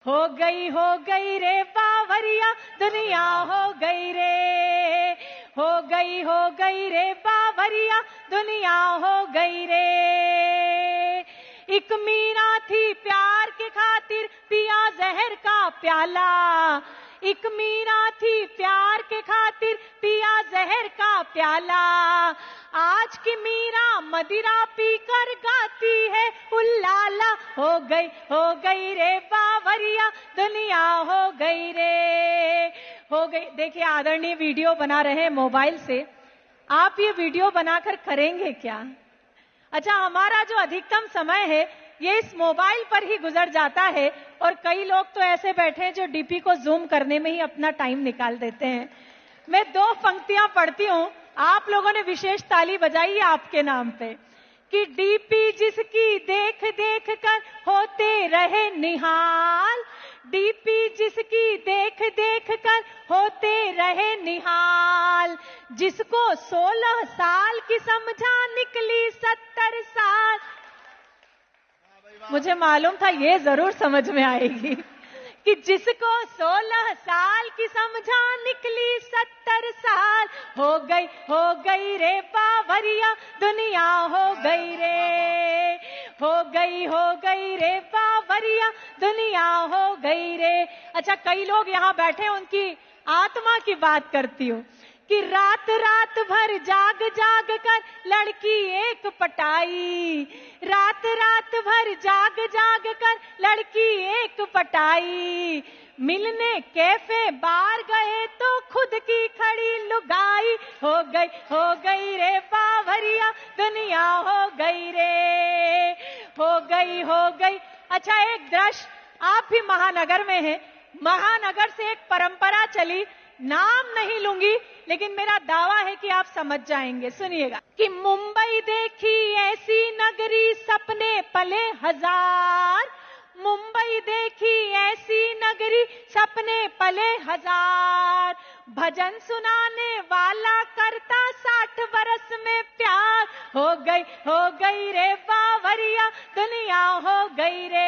हो गई रे बावरिया दुनिया हो गई रे, हो गई रे बावरिया दुनिया हो गई रे। एक मीरा थी प्यार के खातिर पिया जहर का प्याला, एक मीरा थी प्यार के खातिर पिया जहर का प्याला। आज की मीरा मदिरा पीकर गाती है उल्लाला, हो गई रे बावरिया दुनिया हो गई रे, हो गई। देखिए आदरणीय वीडियो बना रहे हैं मोबाइल से, आप ये वीडियो बनाकर करेंगे क्या? अच्छा, हमारा जो अधिकतम समय है ये इस मोबाइल पर ही गुजर जाता है, और कई लोग तो ऐसे बैठे हैं जो डीपी को जूम करने में ही अपना टाइम निकाल देते हैं। मैं 2 पंक्तियां पढ़ती हूं, आप लोगों ने विशेष ताली बजाई है आपके नाम पे, कि डीपी जिसकी देख देख कर होते रहे निहाल, डीपी जिसकी देख देख कर होते रहे निहाल, जिसको 16 साल की समझा निकली 70 साल। मुझे मालूम था ये जरूर समझ में आएगी कि जिसको 16 साल की समझा निकली 70 साल, हो गई रे बावरिया दुनिया हो गई रे, हो गई रे बावरिया दुनिया हो गई रे। अच्छा, कई लोग यहाँ बैठे उनकी आत्मा की बात करती हूँ कि रात रात भर जाग जाग कर लड़की एक पटाई, रात रात भर जाग जाग कर लड़की एक पटाई, मिलने कैफे बार गए तो खुद की खड़ी लुगाई, हो गई रे बावरिया दुनिया हो गई रे, हो गई। अच्छा, एक दृश्य, आप भी महानगर में हैं, महानगर से एक परंपरा चली, नाम नहीं लूंगी लेकिन मेरा दावा है कि आप समझ जाएंगे। सुनिएगा कि मुंबई देखी ऐसी नगरी सपने पले हजार, मुंबई देखी ऐसी नगरी सपने पले हजार, भजन सुनाने वाला करता 60 बरस में प्यार, हो गई रे बावरिया दुनिया हो गई रे,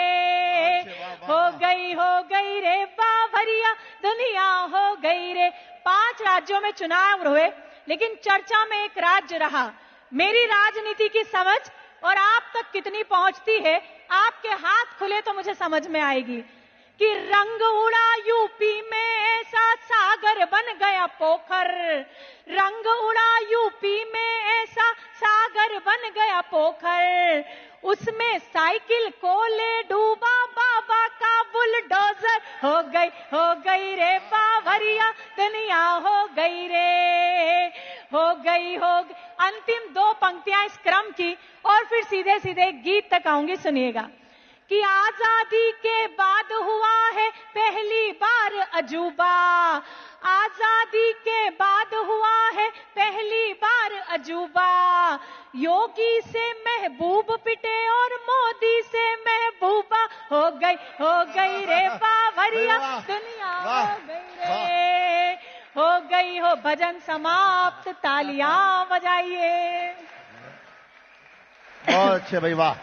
हो गई रे बावरिया दुनिया हो गई रे। 5 राज्यों में चुनाव हुए लेकिन चर्चा में एक राज्य रहा। मेरी राजनीति की समझ और आप तक कितनी पहुंचती है, आपके हाथ खुले तो मुझे समझ में आएगी कि रंग उड़ा यूपी में ऐसा सागर बन गया पोखर, रंग उड़ा यूपी में ऐसा सागर बन गया पोखर, उसमें साइकिल को ले डूबा बाबा का बुलडोजर, हो गई रे बावरिया दुनिया हो गई रे, हो गई। अंतिम 2 पंक्तियां इस क्रम की और फिर सीधे सीधे गीत तक आऊंगी। सुनिएगा कि आजादी के बाद हुआ है पहली बार अजूबा, आजादी के बाद हुआ है पहली बार अजूबा, योगी से महबूब पिटे और मोदी से महबूबा, हो गई रे बावरिया दुनिया हो गई रे, हो गई। भजन समाप्त, तालियां बजाइए। बहुत अच्छे भाई, वाह।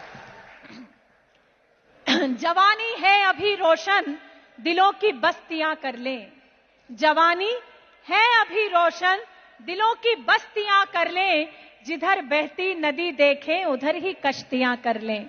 जवानी है अभी रोशन दिलों की बस्तियां कर लें, जवानी है अभी रोशन दिलों की बस्तियां कर लें, जिधर बहती नदी देखें उधर ही कश्तियां कर लें,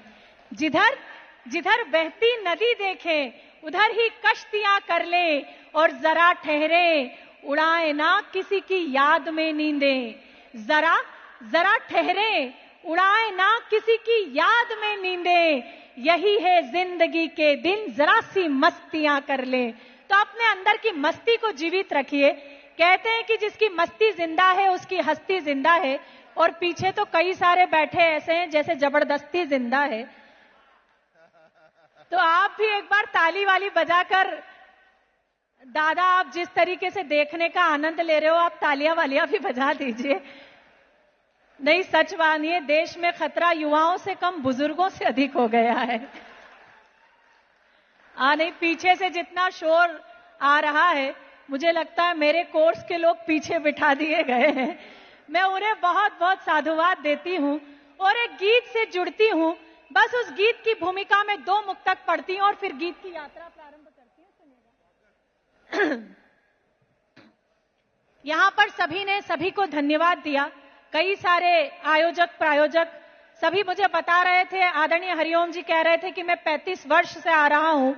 जिधर बहती नदी देखें उधर ही कश्तियां कर लें, और जरा ठहरे उड़ाए ना किसी की याद में नींदें, जरा ठहरे उड़ाए ना किसी की याद में नींदें, यही है जिंदगी के दिन जरा सी मस्तियां कर ले। तो अपने अंदर की मस्ती को जीवित रखिए। कहते हैं कि जिसकी मस्ती जिंदा है उसकी हस्ती जिंदा है, और पीछे तो कई सारे बैठे ऐसे हैं जैसे जबरदस्ती जिंदा है। तो आप भी एक बार ताली वाली बजाकर, दादा आप जिस तरीके से देखने का आनंद ले रहे हो, आप तालियां वालियां भी बजा दीजिए। नहीं, सच मानिए, देश में खतरा युवाओं से कम बुजुर्गों से अधिक हो गया है। नहीं, पीछे से जितना शोर आ रहा है मुझे लगता है मेरे कोर्स के लोग पीछे बिठा दिए गए हैं। मैं उन्हें बहुत बहुत साधुवाद देती हूं और एक गीत से जुड़ती हूं। बस उस गीत की भूमिका में 2 मुक्तक पढ़ती हूं और फिर गीत की यात्रा प्रारंभ करती हूं। यहां पर सभी ने सभी को धन्यवाद दिया। कई सारे आयोजक प्रायोजक सभी मुझे बता रहे थे। आदरणीय हरिओम जी कह रहे थे कि मैं 35 वर्ष से आ रहा हूं।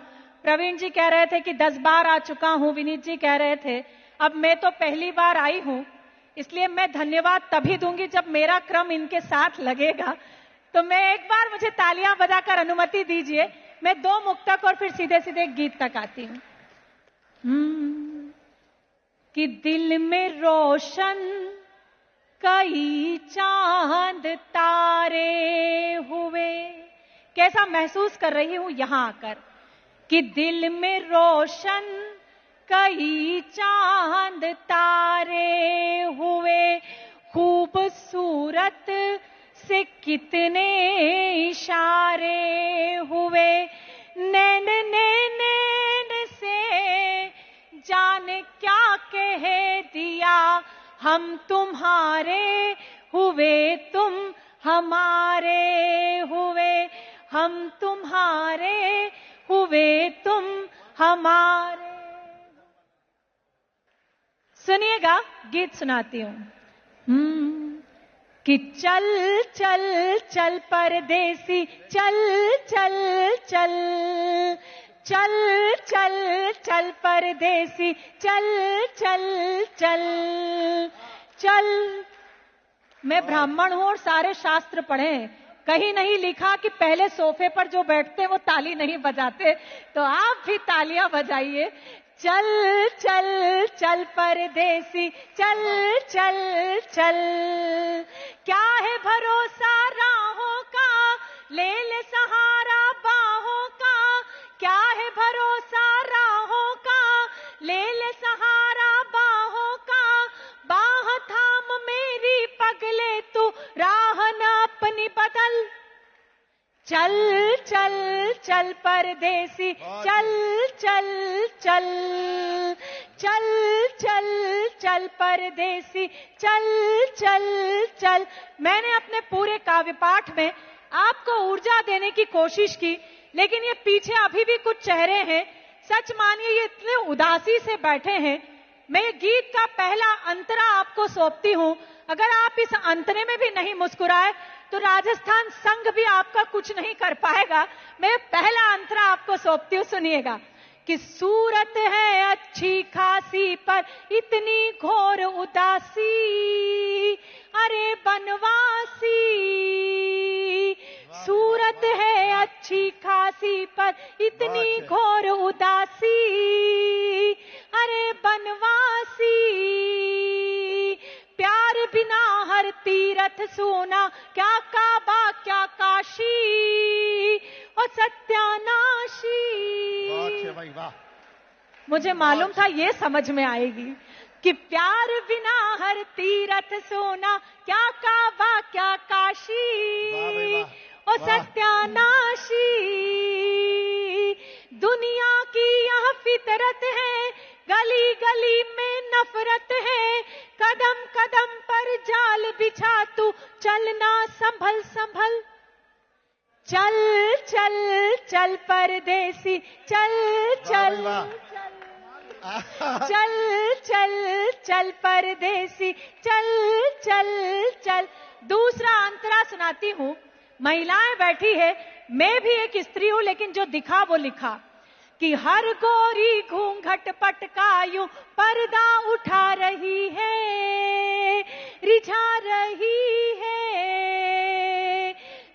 प्रवीण जी कह रहे थे कि 10 बार आ चुका हूं। विनीत जी कह रहे थे अब मैं तो पहली बार आई हूं, इसलिए मैं धन्यवाद तभी दूंगी जब मेरा क्रम इनके साथ लगेगा। तो मैं एक बार मुझे तालियां बजाकर अनुमति दीजिए। मैं 2 मुक्तक और फिर सीधे सीधे गीत तक आती हूं। कि दिल में रोशन कई चांद तारे हुए। कैसा महसूस कर रही हूं यहां आकर कि दिल में रोशन कई चांद तारे हुए। खूबसूरत से कितने इशारे हुए। नैन नैन से जान क्या कह दिया। हम तुम्हारे हुए तुम हमारे हुए। हम तुम्हारे हुए तुम हमारे। सुनिएगा, गीत सुनाती हूं। कि चल चल चल परदेसी चल चल चल। चल चल चल परदेसी चल चल चल चल। मैं ब्राह्मण हूं और सारे शास्त्र पढ़े हैं। कहीं नहीं लिखा कि पहले सोफे पर जो बैठते वो ताली नहीं बजाते, तो आप भी तालियां बजाइए। चल चल चल परदेसी चल चल चल। क्या है भरोसा राहों का, ले ले सहारा बाहों का। क्या है भरोसा राहों का, ले ले सहारा बाहों का। बाह थाम मेरी पगले तू, राह न अपनी बदल। चल चल चल परदेसी चल चल चल। चल चल चल परदेसी चल चल चल। मैंने अपने पूरे काव्य पाठ में आपको ऊर्जा देने की कोशिश की, लेकिन ये पीछे अभी भी कुछ चेहरे हैं, सच मानिए ये इतने उदासी से बैठे हैं। मैं ये गीत का पहला अंतरा आपको सौंपती हूं। अगर आप इस अंतरे में भी नहीं मुस्कुराए तो राजस्थान संघ भी आपका कुछ नहीं कर पाएगा। मैं पहला अंतरा आपको सौंपती हूं, सुनिएगा। कि सूरत है अच्छी खासी पर इतनी घोर उदासी। अरे बनवासी। सूरत है अच्छी खासी पर इतनी घोर उदासी। अरे बनवासी। प्यार बिना हर तीरथ सोना, क्या काबा क्या काशी। और सत्यानाशी। मुझे मालूम था ये समझ में आएगी कि प्यार बिना हर तीरथ सोना, क्या काबा क्या काशी। और सत्यानाशी। दुनिया की यह फितरत है, गली गली में नफरत है। कदम कदम पर जाल बिछा तू, चलना संभल संभल। चल चल चल परदेसी चल चल चल। चल चल परदेसी चल चल चल। दूसरा अंतरा सुनाती हूं। महिलाएं बैठी है, मैं भी एक स्त्री हूं, लेकिन जो दिखा वो लिखा। कि हर गोरी घूंघट पटकायूं पर्दा उठा रही है, रिझा रही है।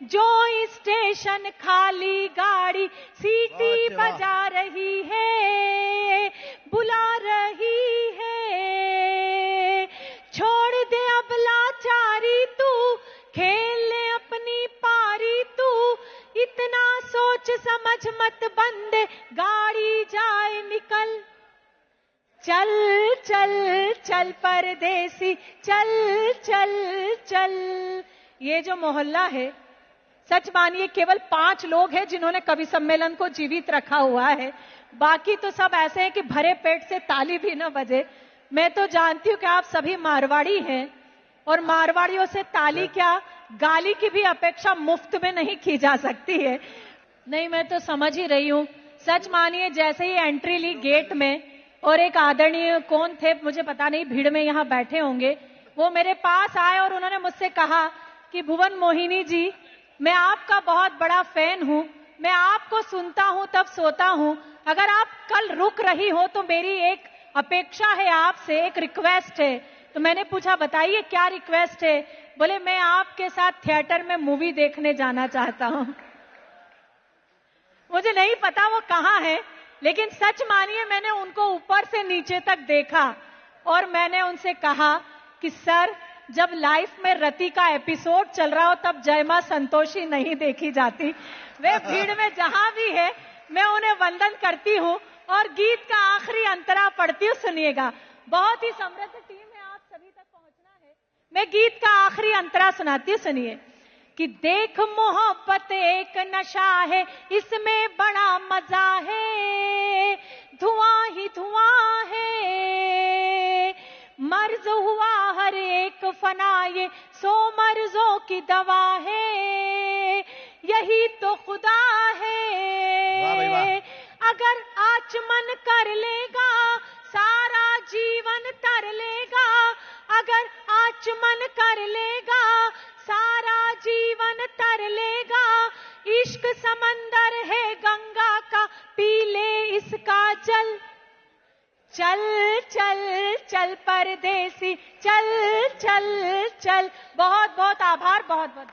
जो स्टेशन खाली गाड़ी सीटी बजा रही है, बुला रही है। छोड़ दे अब लाचारी तू, खेल ले अपनी पारी तू। इतना सोच समझ मत बंदे, गाड़ी जाए निकल। चल चल चल परदेसी चल चल चल। ये जो मोहल्ला है, सच मानिए केवल 5 लोग हैं जिन्होंने कवि सम्मेलन को जीवित रखा हुआ है। बाकी तो सब ऐसे हैं कि भरे पेट से ताली भी न बजे। मैं तो जानती हूं कि आप सभी मारवाड़ी हैं, और मारवाड़ियों से ताली क्या, गाली की भी अपेक्षा मुफ्त में नहीं की जा सकती है। नहीं, मैं तो समझ ही रही हूं। सच मानिए जैसे ही एंट्री ली गेट में, और एक आदरणीय कौन थे मुझे पता नहीं, भीड़ में यहाँ बैठे होंगे, वो मेरे पास आए और उन्होंने मुझसे कहा कि भुवन मोहिनी जी, मैं आपका बहुत बड़ा फैन हूं, मैं आपको सुनता हूं तब सोता हूं, अगर आप कल रुक रही हो तो मेरी एक अपेक्षा है आपसे, एक रिक्वेस्ट है। तो मैंने पूछा बताइए क्या रिक्वेस्ट है? बोले मैं आपके साथ थिएटर में मूवी देखने जाना चाहता हूं। मुझे नहीं पता वो कहाँ है, लेकिन सच मानिए मैंने उनको ऊपर से नीचे तक देखा और मैंने उनसे कहा कि सर, जब लाइफ में रति का एपिसोड चल रहा हो तब जय मां संतोषी नहीं देखी जाती। वे भीड़ में जहां भी है मैं उन्हें वंदन करती हूं और गीत का आखिरी अंतरा पढ़ती हूं। सुनिएगा, बहुत ही समृद्ध टीम है, आप सभी तक पहुंचना है। मैं गीत का आखिरी अंतरा सुनाती हूं, सुनिए। कि देख मोहब्बत एक नशा है, इसमें बड़ा मजा है, धुआं ही धुआं है, मर्ज हुआ हर एक फना, ये 100 मर्जों की दवा है, यही तो खुदा है। वाह भाई वाह। अगर आचमन कर लेगा सारा जीवन तर लेगा, अगर आचमन कर लेगा सारा जीवन तर लेगा, इश्क समंदर है गंगा का, पी ले इसका जल। चल चल चल परदेसी, चल चल चल। बहुत बहुत आभार, बहुत बहुत।